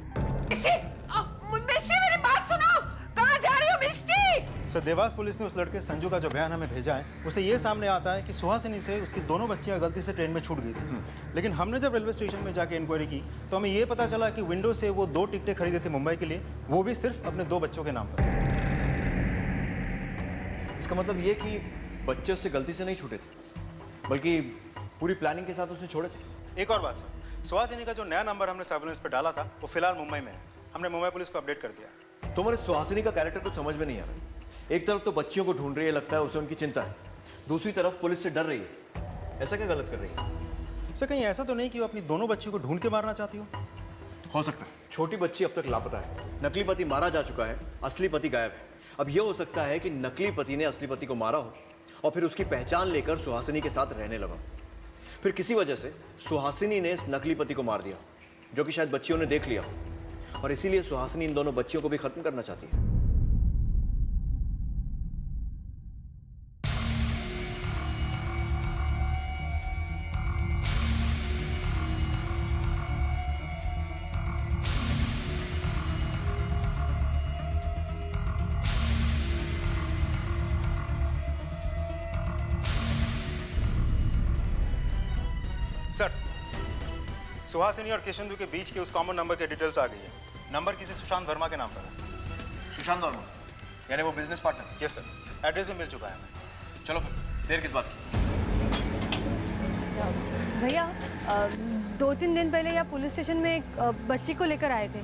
मिस्टी, मेरी बात सुनो, कहाँ जा रही हो मिस्टी?
सर, देवास पुलिस ने उस लड़के संजू का जो बयान हमें भेजा है उसे ये सामने आता है कि सुहासिनी से उसकी दोनों बच्चियां गलती से ट्रेन में छूट गई थी। लेकिन हमने जब रेलवे स्टेशन में जाके इंक्वायरी की तो हमें ये पता चला कि विंडो से वो 2 टिकटें खरीदे थे मुंबई के लिए, वो भी सिर्फ अपने 2 बच्चों के नाम पर।
इसका मतलब ये कि बच्चे उससे गलती से नहीं छूटे थे, बल्कि पूरी प्लानिंग के साथ उसने छोड़े थे।
एक और बात सर, सुहासिनी का जो नया नंबर हमने सर्विलेंस पे डाला था वो फिलहाल मुंबई में है। हमने मुंबई पुलिस को अपडेट कर दिया।
तुम्हारे सुहासिनी का कैरेक्टर कुछ समझ में नहीं आ रहा। एक तरफ तो बच्चियों को ढूंढ रही है, लगता है उसे उनकी चिंता है, दूसरी तरफ पुलिस से डर रही है। ऐसा क्या गलत कर रही है?
सर, कहीं ऐसा तो नहीं कि वो अपनी दोनों बच्चियों को ढूंढ के मारना चाहती
हो सकता है। छोटी बच्ची अब तक लापता है, नकली पति मारा जा चुका है, असली पति गायब है। अब यह हो सकता है कि नकली पति ने असली पति को मारा हो और फिर उसकी पहचान लेकर सुहासिनी के साथ रहने लगा। फिर किसी वजह से सुहासिनी ने इस नकली पति को मार दिया, जो कि शायद बच्चियों ने देख लिया, और इसीलिए सुहासिनी इन दोनों बच्चियों को भी खत्म करना चाहती है।
सर, सुहासिनी और किशनदू के बीच के उस कॉमन नंबर के डिटेल्स आ गई है। नंबर किसी सुशांत वर्मा के नाम पर है।
सुशांत वर्मा यानी वो business partner?
Yes sir, address भी मिल चुका है हमें।
चलो फिर, देर किस बात की?
भैया, 2-3 दिन पहले यहाँ पुलिस स्टेशन में एक बच्ची को लेकर आए थे,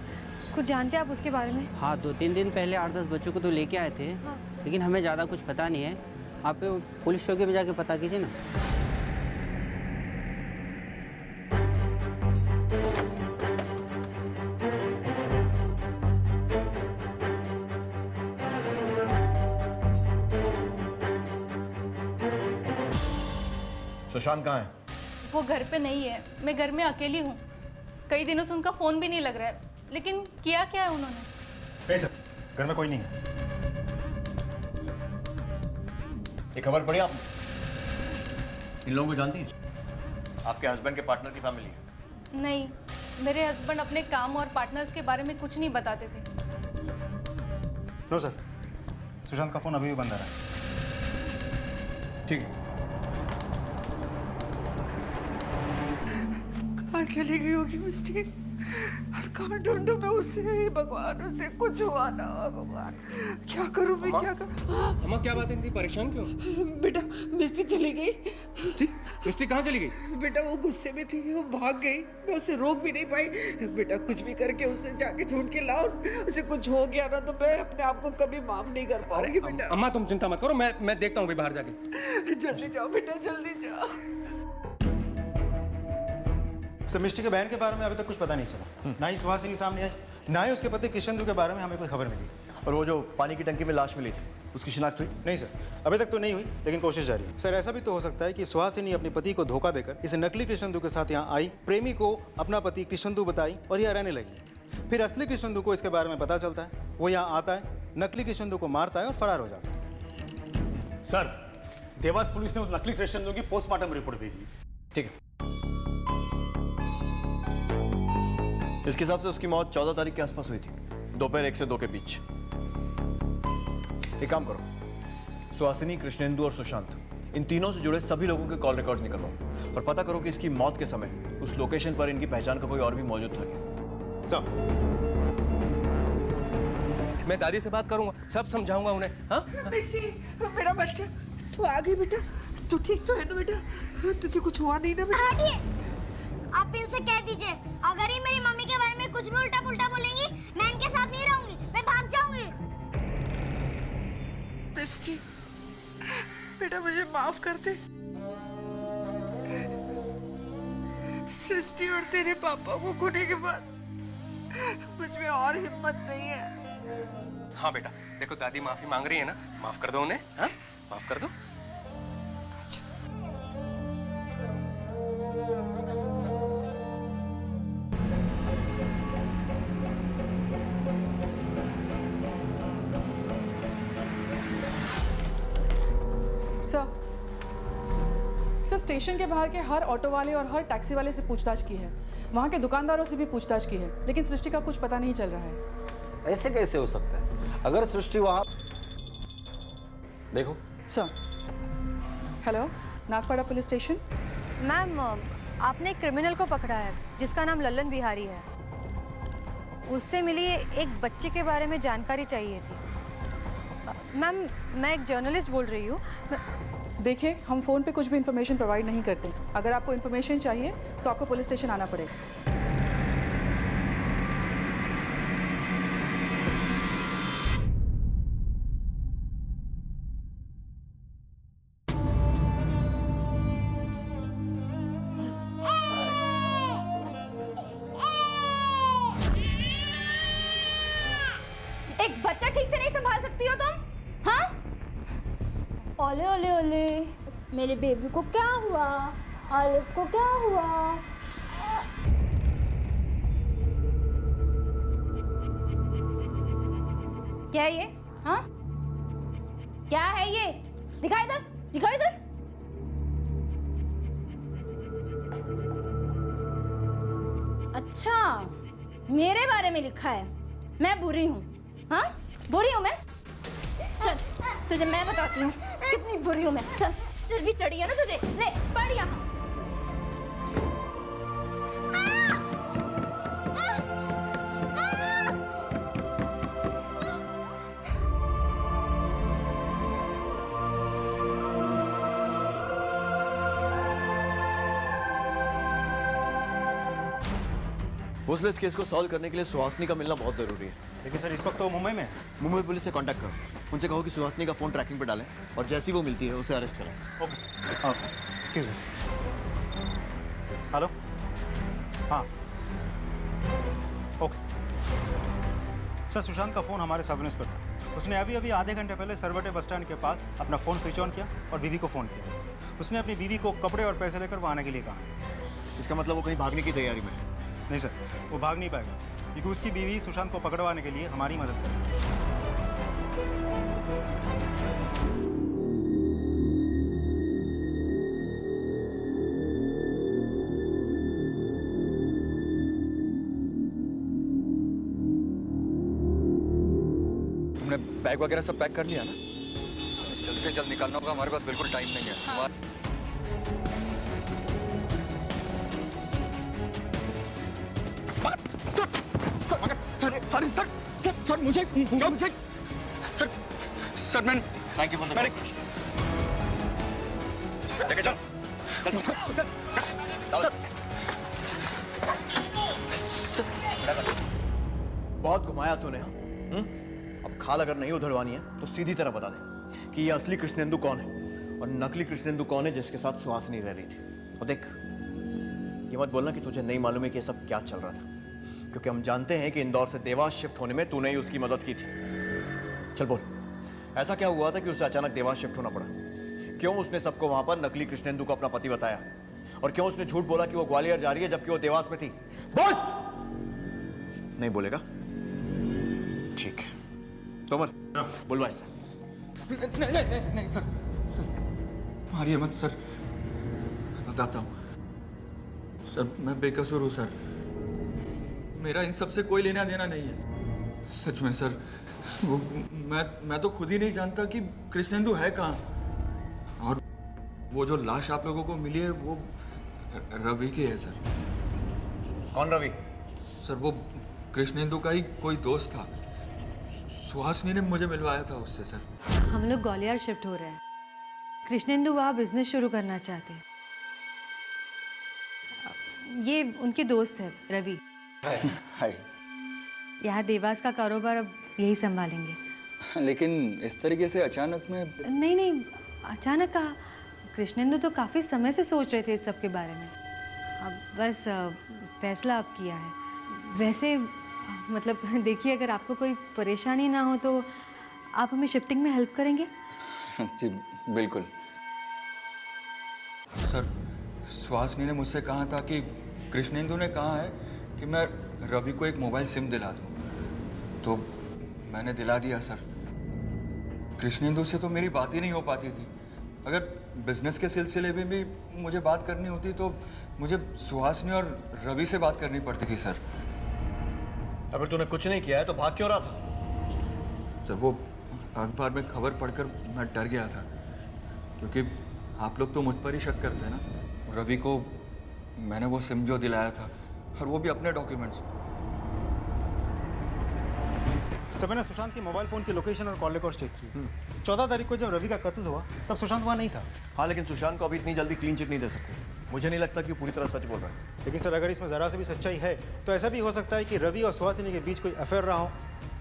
कुछ जानते हैं आप उसके बारे में?
हाँ, 2-3 दिन पहले 8-10 बच्चों को तो लेके आए थे। हाँ। लेकिन हमें ज़्यादा कुछ पता नहीं है। आप पुलिस चौकी में जाके पता कीजिए ना।
सुशांत कहाँ है?
वो घर पे नहीं है, मैं घर में अकेली हूँ। कई दिनों से उनका फोन भी नहीं लग रहा है, लेकिन किया क्या है उन्होंने?
नहीं सर, घर में कोई नहीं है।
ये खबर पड़ी आपने? इन लोगों को जानती हैं? आपके हस्बैंड के पार्टनर की फैमिली है?
नहीं, मेरे हस्बैंड अपने काम और पार्टनर्स के बारे में कुछ नहीं बताते थे।
नो सर, सुशांत का फोन अभी भी बंद आ रहा है।
ठीक है।
कहाँ चली गई होगी मिस्टी? और कहाँ ढूंढूं मैं उसे? भगवान, उसे कुछ हुआ ना हो भगवान। क्या करूं मैं, क्या करूं?
अम्मा, क्या बात है, इतनी परेशान क्यों?
बेटा, मिस्टी चली गई।
मिस्टी कहाँ चली गई?
बेटा, वो गुस्से में थी, वो भाग गई, मैं उसे रोक भी नहीं पाई। बेटा, कुछ भी करके उसे जाके ढूंढ के लाओ। उसे कुछ हो गया ना तो मैं अपने आप को कभी माफ नहीं कर पाऊंगी। बेटा,
अम्मा तुम चिंता मत करो, मैं देखता हूँ बाहर जाके।
जल्दी जाओ बेटा, जल्दी जाओ।
सर मिष्टी के बहन के बारे में अभी तक कुछ पता नहीं चला। ना ही सुहासिनी सामने आई, ना ही उसके पति कृष्णेंदु के बारे में हमें कोई खबर मिली।
और वो जो पानी की टंकी में लाश मिली थी उसकी शिनाख्त हुई?
नहीं सर, अभी तक तो नहीं हुई, लेकिन कोशिश जारी है। सर ऐसा भी तो हो सकता है कि सुहासिनी अपने पति को धोखा देकर इस नकली कृष्णेंदु के साथ यहाँ आई, प्रेमी को अपना पति कृष्णेंदु बताई और यहाँ रहने लगी। फिर असली कृष्णेंदु को इसके बारे में पता चलता है, वो यहाँ आता है, नकली कृष्णेंदु को मारता है और फरार हो जाता है।
सर, देवास पुलिस ने उस नकली कृष्णेंदु की पोस्टमार्टम रिपोर्ट भेजी।
ठीक है। इसके हिसाब से उसकी मौत 14 तारीख के आसपास हुई थी, दोपहर 1 से 2 के बीच। एक काम करो, सुहासिनी, कृष्णेंदु और सुशांत, इन तीनों से जुड़े सभी लोगों के कॉल रिकॉर्ड्स निकलवाओ और पता करो कि इसकी मौत के समय उस लोकेशन पर इनकी पहचान का कोई और भी मौजूद था क्या।
सब मैं दादी से बात करूंगा, सब समझाऊंगा उन्हें। हाँ
मेरा बच्चा, तू आ गई बेटा, तू ठीक तो है ना बेटा? तुझे कुछ हुआ नहीं ना बेटा?
आप इनसे कह दीजिए, अगर ये मेरी मम्मी के बारे में कुछ भी उल्टा पुल्टा बोलेंगी, मैं इनके साथ नहीं रहूंगी, मैं भाग जाऊंगी।
मिस्टी, बेटा मुझे माफ कर दे। सृष्टि और तेरे पापा को खोने के बाद मुझ में और हिम्मत नहीं है।
हाँ बेटा, देखो दादी माफी मांग रही है ना, माफ कर दो उन्हें। हाँ माफ कर दो।
सर, स्टेशन के बाहर के हर ऑटो वाले और हर टैक्सी वाले से पूछताछ की है, वहाँ के दुकानदारों से भी पूछताछ की है, लेकिन सृष्टि का कुछ पता नहीं चल रहा है।
ऐसे कैसे हो सकता है? अगर सृष्टि वहाँ, देखो।
Sir, hello, Nagpada police station.
Ma'am, आपने एक क्रिमिनल को पकड़ा है जिसका नाम लल्लन बिहारी है। उससे मिली एक बच्चे के बारे में जानकारी चाहिए थी। मैम, मैं एक जर्नलिस्ट बोल रही हूँ।
देखिए, हम फ़ोन पे कुछ भी इन्फॉर्मेशन प्रोवाइड नहीं करते। अगर आपको इन्फॉर्मेशन चाहिए तो आपको पुलिस स्टेशन आना पड़ेगा।
एक बच्चा ठीक से नहीं संभाल सकती हो तुम? हाँ? ओले ओले ओले, मेरे बेबी को क्या हुआ? ऑलिव को क्या हुआ? क्या है ये? हाँ? क्या है ये? दिखाई इधर, दिखाई इधर। अच्छा, मेरे बारे में लिखा है, मैं बुरी हूँ। हाँ, बुरी हूँ मैं? चल, तुझे मैं बताती हूँ कितनी बुरी हूँ मैं। चल, चल भी चढ़ी है ना तुझे, ले पढ़ यहाँ।
उस केस को सॉल्व करने के लिए सुहासिनी का मिलना बहुत जरूरी है।
लेकिन सर इस वक्त तो मुंबई में।
मुंबई पुलिस से कांटेक्ट करो, उनसे कहो कि सुहासिनी का फोन ट्रैकिंग पे डालें और जैसी वो मिलती है उसे अरेस्ट करें।
Okay sir. Okay, excuse me. Hello, हाँ, ओके सर। सुशांत का फ़ोन हमारे सर्विलेंस पर था। उसने अभी अभी आधे घंटे पहले सरवटे बस स्टैंड के पास अपना फ़ोन स्विच ऑन किया और बीवी को फ़ोन किया। उसने अपनी बीवी को कपड़े और पैसे लेकर वो आने के लिए कहा।
इसका मतलब वो कहीं भागने की तैयारी में?
नहीं सर, वो भाग नहीं पाएगा क्योंकि उसकी बीवी सुशांत को पकड़वाने के लिए हमारी मदद करेगी।
तुमने बैग वगैरह सब पैक कर लिया ना? जल्द से जल्द निकलना होगा, हमारे पास बिल्कुल टाइम नहीं है। हाँ।
अरे सर सर सर मुझे सर मैंने
थैंक यू फॉर द
लेके चल
बहुत घुमाया तूने। अब खाल अगर नहीं उधरवानी है तो सीधी तरह बता दे कि ये असली कृष्णेंदु कौन है और नकली कृष्णेंदु कौन है जिसके साथ सुहासिनी रह रही थी। और देख, ये मत बोलना कि तुझे नहीं मालूम है कि ये सब क्या चल रहा था, क्योंकि हम जानते हैं कि इंदौर से देवास शिफ्ट होने में तूने ही उसकी मदद की थी। चल बोल, ऐसा क्या हुआ था कि उसे अचानक देवास शिफ्ट होना पड़ा? क्यों उसने सबको वहां पर नकली कृष्णेंदु को अपना पति बताया? और क्यों उसने झूठ बोला कि वो ग्वालियर जा रही है जबकि वो देवास में थी? बोल! नहीं बोलेगा? ठीक है, तोमर बोलवा इससे।
नहीं सर, मारिए मत सर, मैं बताता हूँ सर, मैं बेकसूर हूँ सर, मेरा इन सब से कोई लेना देना नहीं है। सच में सर, वो मैं तो खुद ही नहीं जानता कि कृष्णेंदु है कहाँ, और वो जो लाश आप लोगों को मिली है वो रवि की है सर।
कौन रवि?
सर वो कृष्णेंदु का ही कोई दोस्त था, सुहासिनी ने मुझे मिलवाया था उससे सर।
हम लोग ग्वालियर शिफ्ट हो रहे हैं। कृष्णेंदु वहाँ बिजनेस शुरू करना चाहते हैं। ये उनके दोस्त है रवि।
हाय।
यहाँ देवास का कारोबार अब यही संभालेंगे।
लेकिन इस तरीके से अचानक में?
नहीं, अचानक कहा। कृष्णेंदु तो काफ़ी समय से सोच रहे थे इस सब के बारे में। अब बस फैसला अब किया है। वैसे मतलब देखिए, अगर आपको कोई परेशानी ना हो तो आप हमें शिफ्टिंग में हेल्प करेंगे?
जी बिल्कुल सर। सुहासिनी ने मुझसे कहा था कि कृष्णेंदु ने कहा है कि मैं रवि को एक मोबाइल सिम दिला दूं, तो मैंने दिला दिया सर। कृष्णेंदु से तो मेरी बात ही नहीं हो पाती थी। अगर बिजनेस के सिलसिले में भी मुझे बात करनी होती तो मुझे सुहासिनी और रवि से बात करनी पड़ती थी सर।
अगर तूने कुछ नहीं किया है तो भाग क्यों रहा था?
सर वो अखबार में खबर पढ़कर मैं डर गया था, क्योंकि आप लोग तो मुझ पर ही शक करते हैं ना। रवि को मैंने वो सिम जो दिलाया था, और वो भी अपने डॉक्यूमेंट्स।
सर मैंने सुशांत की मोबाइल फ़ोन की लोकेशन और कॉल रिकॉर्ड चेक की। 14 तारीख को जब रवि का कत्ल हुआ तब सुशांत वहाँ नहीं था।
हाँ, लेकिन सुशांत को अभी इतनी जल्दी क्लीन चिट नहीं दे सकते। मुझे नहीं लगता कि वो पूरी तरह सच बोल रहा है।
लेकिन सर, अगर इसमें ज़रा से भी सच्चाई है तो ऐसा भी हो सकता है कि रवि और सुहासिनी के बीच कोई अफेयर रहा हो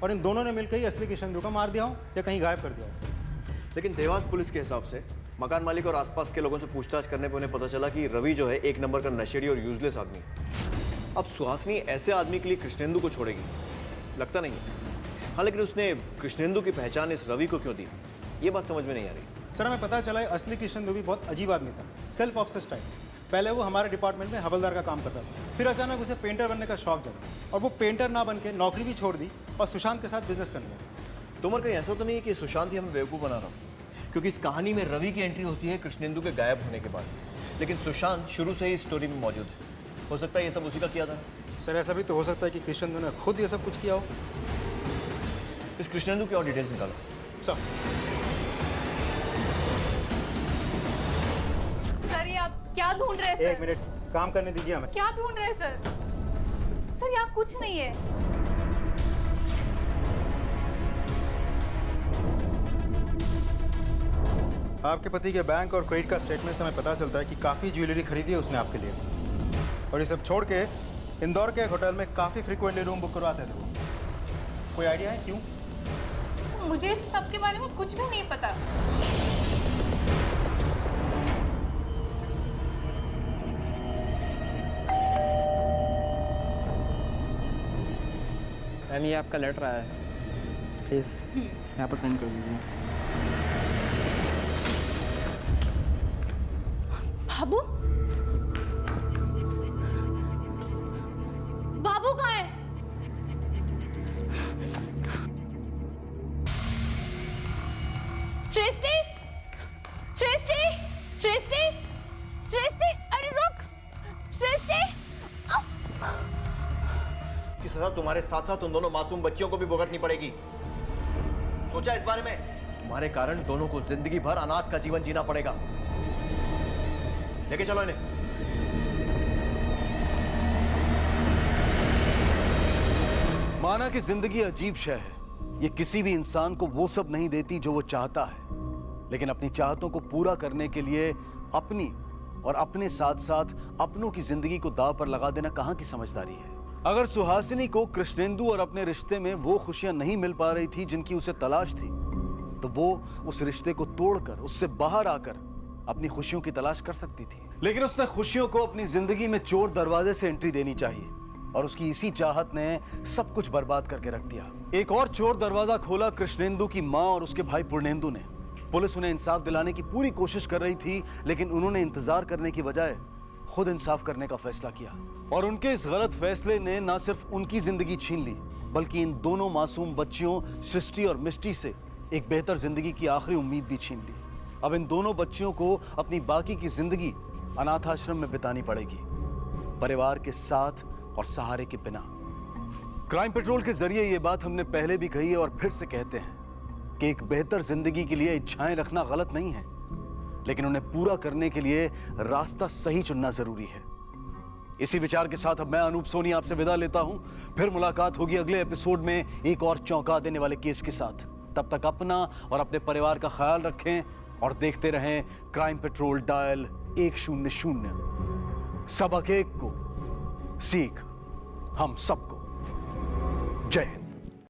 और इन दोनों ने मिलकर ही असली कृष्णेंदु को मार दिया हो या कहीं गायब कर दिया हो।
लेकिन देवास पुलिस के हिसाब से मकान मालिक और आसपास के लोगों से पूछताछ करने पर उन्हें पता चला कि रवि जो है एक नंबर का नशेड़ी और यूजलेस आदमी है। अब सुहासिनी ऐसे आदमी के लिए कृष्णेंदु को छोड़ेगी? लगता नहीं है। हाँ, लेकिन उसने कृष्णेंदु की पहचान इस रवि को क्यों दी, ये बात समझ में नहीं आ रही।
सर हमें पता चला है असली कृष्णेंदु भी बहुत अजीब आदमी था, सेल्फ ऑब्सेस्ड टाइप। पहले वो हमारे डिपार्टमेंट में हवलदार का काम करता था, फिर अचानक उसे पेंटर बनने का शौक जगा और वो पेंटर ना बन के नौकरी भी छोड़ दी और सुशांत के साथ बिजनेस करने लगा।
तोमर, कहीं ऐसा तो नहीं है कि सुशांत ही हमें बेवकूफ़ बना रहा हो? क्योंकि इस कहानी में रवि की एंट्री होती है कृष्णेंदु के गायब होने के बाद, लेकिन सुशांत शुरू से ही स्टोरी में मौजूद है। हो सकता है ये सब उसी का किया था।
सर ऐसा भी तो हो सकता है कि कृष्णेंदु ने खुद ये सब कुछ किया हो।
इस कृष्णेंदु की और डिटेल्स निकालो।
सब
सर ये आप क्या ढूंढ रहे हैं सर?
एक मिनट, काम करने दीजिए हमें।
क्या ढूंढ रहे हैं सर? सर यहाँ कुछ नहीं है।
आपके पति के बैंक और क्रेडिट कार्ड स्टेटमेंट से हमें पता चलता है कि काफ़ी ज्वेलरी खरीदी है उसने आपके लिए, और ये सब छोड़ के इंदौर के एक होटल में काफ़ी फ्रिक्वेंटली रूम बुक करवाते थे वो। कोई आइडिया है क्यों?
मुझे इस सब के बारे में कुछ भी नहीं पता।
मैम ये आपका लेटर आया है, प्लीज़ यहाँ पर साइन कर दीजिए।
बाबू? बाबू कहाँ है? सृष्टि, सृष्टि, सृष्टि, सृष्टि, अरे रुक, सृष्टि।
की सजा तुम्हारे साथ साथ उन दोनों मासूम बच्चियों को भी भुगतनी पड़ेगी। सोचा इस बारे में? तुम्हारे कारण दोनों को जिंदगी भर अनाथ का जीवन जीना पड़ेगा। लेके चलो इन्हें।
माना कि जिंदगी अजीब शय है, ये किसी भी इंसान को वो सब नहीं देती जो वो चाहता है, लेकिन अपनी चाहतों को पूरा करने के लिए अपनी और अपने साथ साथ अपनों की जिंदगी को दांव पर लगा देना कहां की समझदारी है। अगर सुहासिनी को कृष्णेंदु और अपने रिश्ते में वो खुशियां नहीं मिल पा रही थी जिनकी उसे तलाश थी, तो वो उस रिश्ते को तोड़कर, उससे बाहर आकर अपनी खुशियों की तलाश कर सकती थी, लेकिन उसने खुशियों को अपनी जिंदगी में चोर दरवाजे से एंट्री देनी चाहिए और उसकी इसी चाहत ने सब कुछ बर्बाद करके रख दिया। एक और चोर दरवाजा खोला कृष्णेंदु की मां और उसके भाई पूर्णेंदु ने। पुलिस उन्हें इंसाफ दिलाने की पूरी कोशिश कर रही थी, लेकिन उन्होंने इंतजार करने की बजाय खुद इंसाफ करने का फैसला किया और उनके इस गलत फैसले ने न सिर्फ उनकी जिंदगी छीन ली, बल्कि इन दोनों मासूम बच्चियों सृष्टि और मिष्टी से एक बेहतर जिंदगी की आखिरी उम्मीद भी छीन ली। अब इन दोनों बच्चियों को अपनी बाकी की जिंदगी अनाथ आश्रम में बितानी पड़ेगी, परिवार के साथ और सहारे के बिना। क्राइम पेट्रोल के जरिए ये बात हमने पहले भी कही है और फिर से कहते हैं कि एक बेहतर जिंदगी के लिए इच्छाएं रखना गलत नहीं है, लेकिन उन्हें पूरा करने के लिए रास्ता सही चुनना जरूरी है। इसी विचार के साथ अब मैं अनूप सोनी आपसे विदा लेता हूं। फिर मुलाकात होगी अगले एपिसोड में एक और चौंका देने वाले केस के साथ। तब तक अपना और अपने परिवार का ख्याल रखें और देखते रहें क्राइम पेट्रोल डायल 100। सबक एक को सीख हम सबको। जय हिंद।